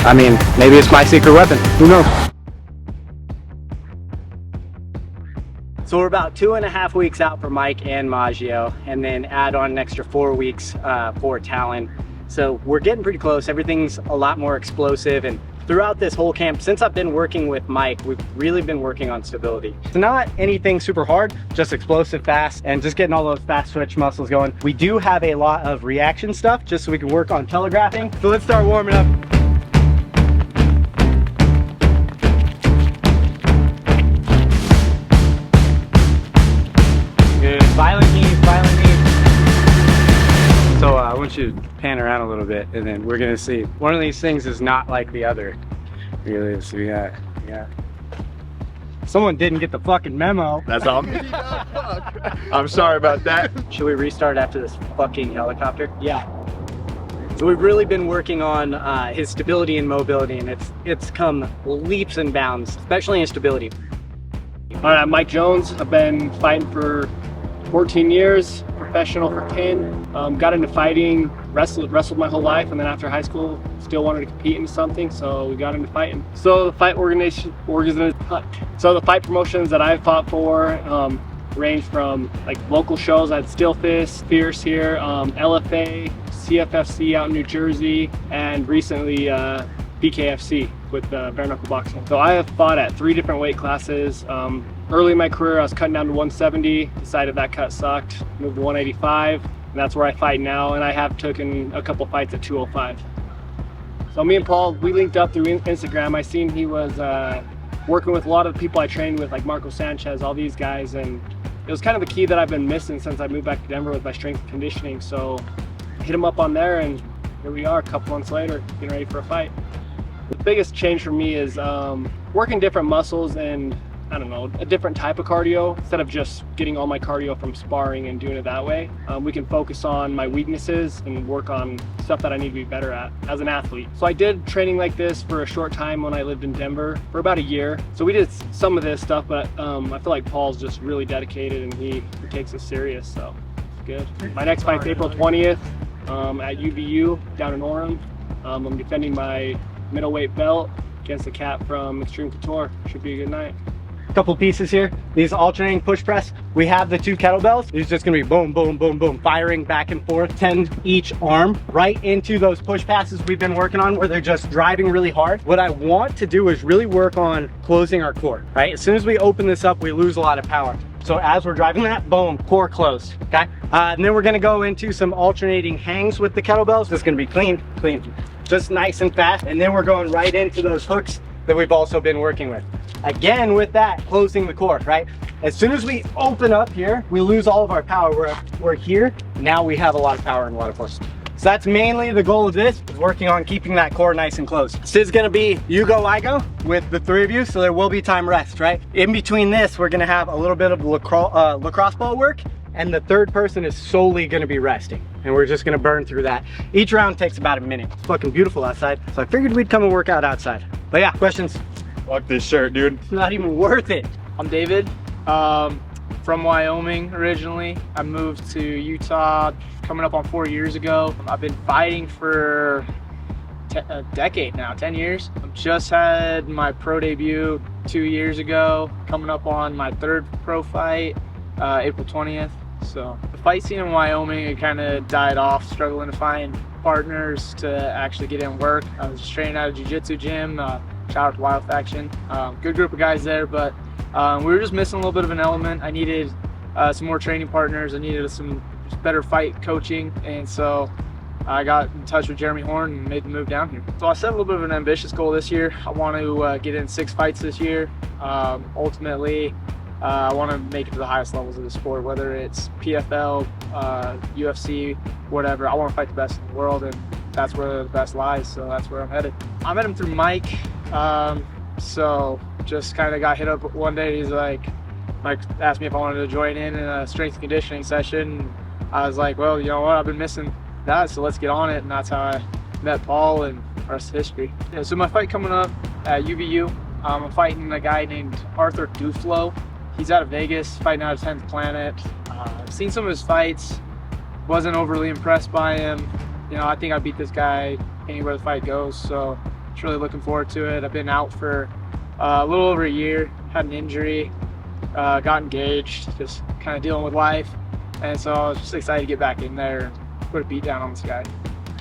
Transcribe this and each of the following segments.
I mean, maybe it's my secret weapon. Who knows? So we're about 2.5 weeks out for Mike and Maggio, and then add on an extra 4 weeks for Talon. So we're getting pretty close. Everything's a lot more explosive, and throughout this whole camp, since I've been working with Mike, we've really been working on stability. It's not anything super hard, just explosive, fast, and just getting all those fast switch muscles going. We do have a lot of reaction stuff just so we can work on telegraphing. So let's start warming up. Good, violent knees, violent knees. So I want you to pan around a little bit, and then we're gonna see. One of these things is not like the other. Really, so yeah. Someone didn't get the fucking memo. That's all. I'm sorry about that. Should we restart after this fucking helicopter? Yeah. So we've really been working on his stability and mobility, and it's come leaps and bounds, especially in stability. All right, I'm Mike Jones. I've been fighting for 14 years, professional for 10. Got into fighting, wrestled my whole life, and then after high school, still wanted to compete into something, so we got into fighting. So the fight promotions that I've fought for range from like local shows. I had Still Fist, Fierce here, LFA, CFFC out in New Jersey, and recently BKFC with bare knuckle boxing. So I have fought at 3 different weight classes. Early in my career, I was cutting down to 170, decided that cut sucked, moved to 185, and that's where I fight now, and I have taken a couple fights at 205. So me and Paul, we linked up through Instagram. I seen he was working with a lot of the people I trained with, like Marco Sanchez, all these guys, and it was kind of the key that I've been missing since I moved back to Denver with my strength and conditioning. So hit him up on there, and here we are a couple months later, getting ready for a fight. The biggest change for me is working different muscles and, I don't know, a different type of cardio. Instead of just getting all my cardio from sparring and doing it that way, we can focus on my weaknesses and work on stuff that I need to be better at as an athlete. So I did training like this for a short time when I lived in Denver for about a year. So we did some of this stuff, but I feel like Paul's just really dedicated and he takes it serious, so it's good. My next fight's April 20th at UVU down in Orem. I'm defending my middleweight belt against a cat from Extreme Couture. Should be a good night. Couple pieces here, these alternating push press. We have the 2 kettlebells. It's just gonna be boom, boom, boom, boom, firing back and forth, 10 each arm, right into those push passes we've been working on where they're just driving really hard. What I want to do is really work on closing our core, right? As soon as we open this up, we lose a lot of power. So as we're driving that, boom, core closed, okay? And then we're gonna go into some alternating hangs with the kettlebells. It's gonna be clean, just nice and fast. And then we're going right into those hooks that we've also been working with. Again, with that, closing the core, right? As soon as we open up here, we lose all of our power. We're here, now we have a lot of power and a lot of force. So that's mainly the goal of this, is working on keeping that core nice and close. This is gonna be you go, I go with the 3 of you, so there will be time rest, right? In between this, we're gonna have a little bit of lacrosse ball work, and the 3rd person is solely gonna be resting. And we're just gonna burn through that. Each round takes about a minute. It's fucking beautiful outside, so I figured we'd come and work out outside. But yeah, questions? Fuck this shirt, dude. It's not even worth it. I'm David, from Wyoming originally. I moved to Utah coming up on 4 years ago. I've been fighting for a decade now, 10 years. I've just had my pro debut 2 years ago, coming up on my 3rd pro fight, April 20th. So the fight scene in Wyoming, it kind of died off, struggling to find partners to actually get in work. I was just training at a jiu-jitsu gym. Shout out to Wild Faction. Good group of guys there, but we were just missing a little bit of an element. I needed some more training partners. I needed some better fight coaching, and so I got in touch with Jeremy Horn and made the move down here. So I set a little bit of an ambitious goal this year. I want to get in 6 fights this year. Ultimately, I want to make it to the highest levels of the sport, whether it's PFL, UFC, whatever. I want to fight the best in the world, and that's where the best lies, so that's where I'm headed. I met him through Mike, so just kind of got hit up one day. Mike asked me if I wanted to join in a strength and conditioning session. I was like, well, you know what, I've been missing that, so let's get on it, and that's how I met Paul, and the rest is history. Yeah, so my fight coming up at UVU, I'm fighting a guy named Arthur Duflo. He's out of Vegas, fighting out of 10th Planet. I've seen some of his fights, wasn't overly impressed by him. You know, I think I beat this guy anywhere the fight goes, so Just really looking forward to it. I've been out for a little over a year, had an injury, got engaged, just kind of dealing with life. And so I was just excited to get back in there and put a beat down on this guy.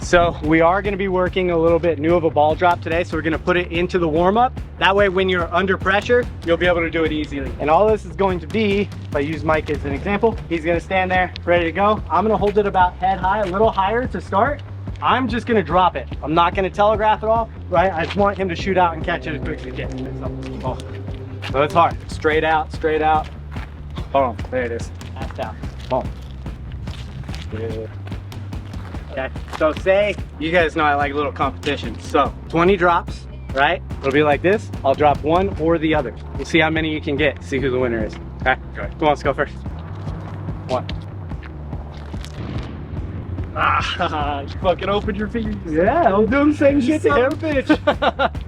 So we are going to be working a little bit new of a ball drop today. So we're going to put it into the warm up. That way, when you're under pressure, you'll be able to do it easily. And all this is going to be, if I use Mike as an example, he's going to stand there ready to go. I'm going to hold it about head high, a little higher to start. I'm just going to drop it. I'm not going to telegraph it all, right? I just want him to shoot out and catch it as quick as he can. So it's hard. Straight out, straight out. Boom. There it is. That's out. Boom. Yeah. Okay, so say, you guys know I like little competitions. So 20 drops, right? It'll be like this. I'll drop one or the other. We'll see how many you can get, see who the winner is. Okay, go on, let's go first. One. Ah, you fucking opened your fingers. Yeah, I was doing the same shit to him. Bitch.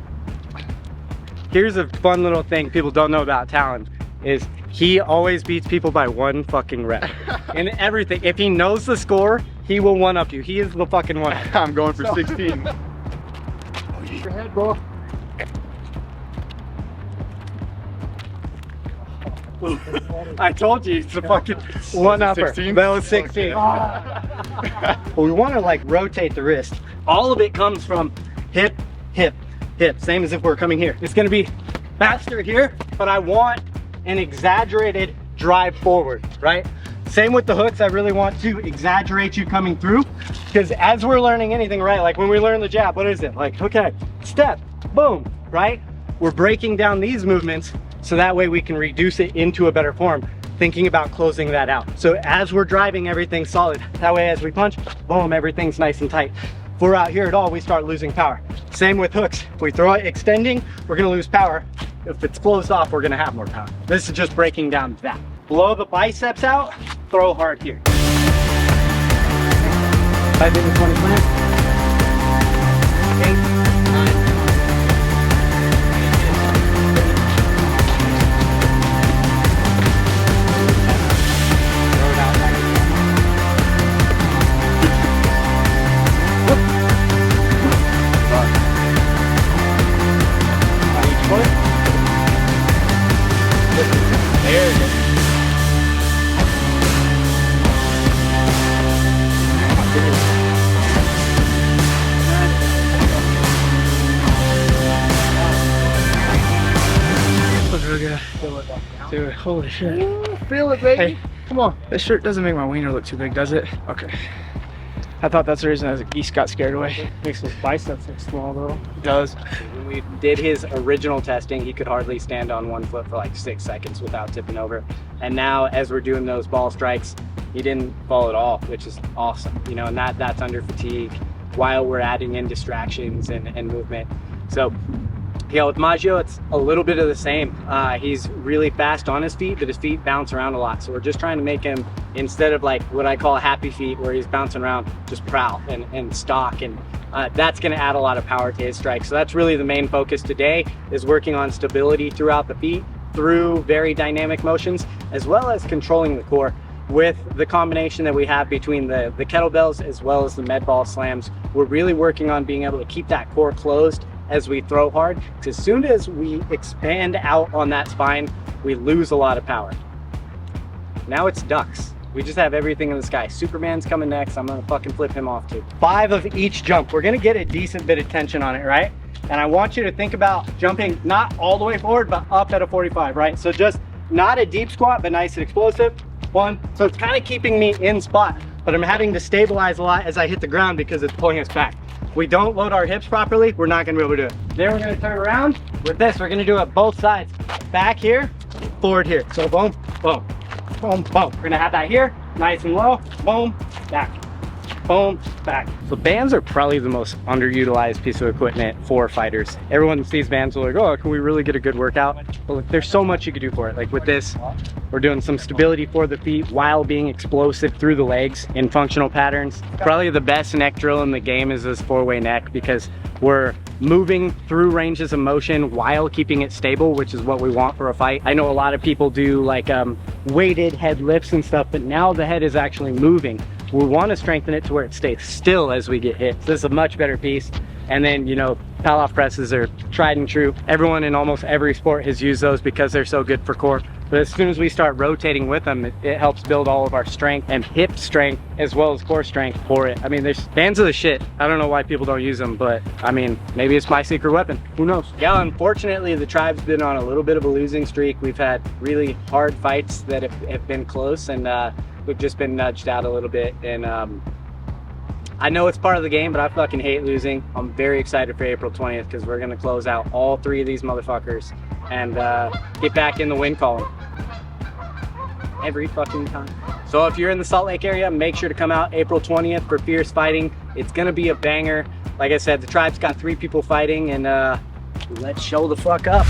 Here's a fun little thing people don't know about Talon is he always beats people by one fucking rep. In everything. If he knows the score, he will one-up you. He is the fucking one. I'm going for 16. Your head, bro. I told you, it's a fucking one-upper. 16? That was 16. Well, we want to like rotate the wrist. All of it comes from hip, hip, hip. Same as if we're coming here. It's going to be faster here, but I want an exaggerated drive forward, right? Same with the hooks. I really want to exaggerate you coming through, because as we're learning anything, right? Like when we learn the jab, what is it? Like, okay, step, boom, right? We're breaking down these movements so that way we can reduce it into a better form, thinking about closing that out. So as we're driving, everything's solid. That way as we punch, boom, everything's nice and tight. If we're out here at all, we start losing power. Same with hooks. If we throw it extending, we're gonna lose power. If it's closed off, we're gonna have more power. This is just breaking down that. Blow the biceps out, throw hard here. 5 minutes, 20 plan. 8, 9. Throw it out like on each foot. There it is. Looks really good. Dude, holy shit. Feel it, baby. Hey, come on. This shirt doesn't make my wiener look too big, does it? Okay. I thought that's the reason the geese got scared away. Makes those biceps look small, though. It does. When we did his original testing, he could hardly stand on one foot for like 6 seconds without tipping over. And now as we're doing those ball strikes, he didn't fall at all, which is awesome. You know, and that's under fatigue while we're adding in distractions and movement. So, yeah, with Maggio, it's a little bit of the same. He's really fast on his feet, but his feet bounce around a lot. So we're just trying to make him, instead of like what I call happy feet, where he's bouncing around, just prowl and stock. And that's gonna add a lot of power to his strike. So that's really the main focus today, is working on stability throughout the feet, through very dynamic motions, as well as controlling the core. With the combination that we have between the kettlebells as well as the med ball slams, we're really working on being able to keep that core closed as we throw hard. Because as soon as we expand out on that spine, we lose a lot of power. Now it's ducks. We just have everything in the sky. Superman's coming next. I'm gonna fucking flip him off too. 5 of each jump. We're gonna get a decent bit of tension on it, right? And I want you to think about jumping not all the way forward, but up at a 45, right? So just not a deep squat, but nice and explosive. 1. So it's kind of keeping me in spot, but I'm having to stabilize a lot as I hit the ground because it's pulling us back. If we don't load our hips properly, we're not gonna be able to do it. Then we're gonna turn around with this. We're gonna do it both sides. Back here, forward here. So boom, boom, boom, boom. We're gonna have that here, nice and low, boom, back. Boom, back. So bands are probably the most underutilized piece of equipment for fighters. Everyone sees bands, they're like, oh, can we really get a good workout? But look, there's so much you can do for it. Like with this, we're doing some stability for the feet while being explosive through the legs in functional patterns. Probably the best neck drill in the game is this 4-way neck, because we're moving through ranges of motion while keeping it stable, which is what we want for a fight. I know a lot of people do like weighted head lifts and stuff, but now the head is actually moving. We want to strengthen it to where it stays still as we get hit. So this is a much better piece. And then, you know, Pal-off presses are tried and true. Everyone in almost every sport has used those because they're so good for core. But as soon as we start rotating with them, it helps build all of our strength and hip strength as well as core strength for it. I mean, there's bands of the shit. I don't know why people don't use them, but I mean, maybe it's my secret weapon. Who knows? Yeah, unfortunately, the tribe's been on a little bit of a losing streak. We've had really hard fights that have been close, and we've just been nudged out a little bit. And I know it's part of the game, but I fucking hate losing. I'm very excited for April 20th because we're gonna close out all 3 of these motherfuckers and get back in the win column every fucking time. So if you're in the Salt Lake area, make sure to come out April 20th for Fierce Fighting. It's gonna be a banger. Like I said, the tribe's got 3 people fighting, and let's show the fuck up.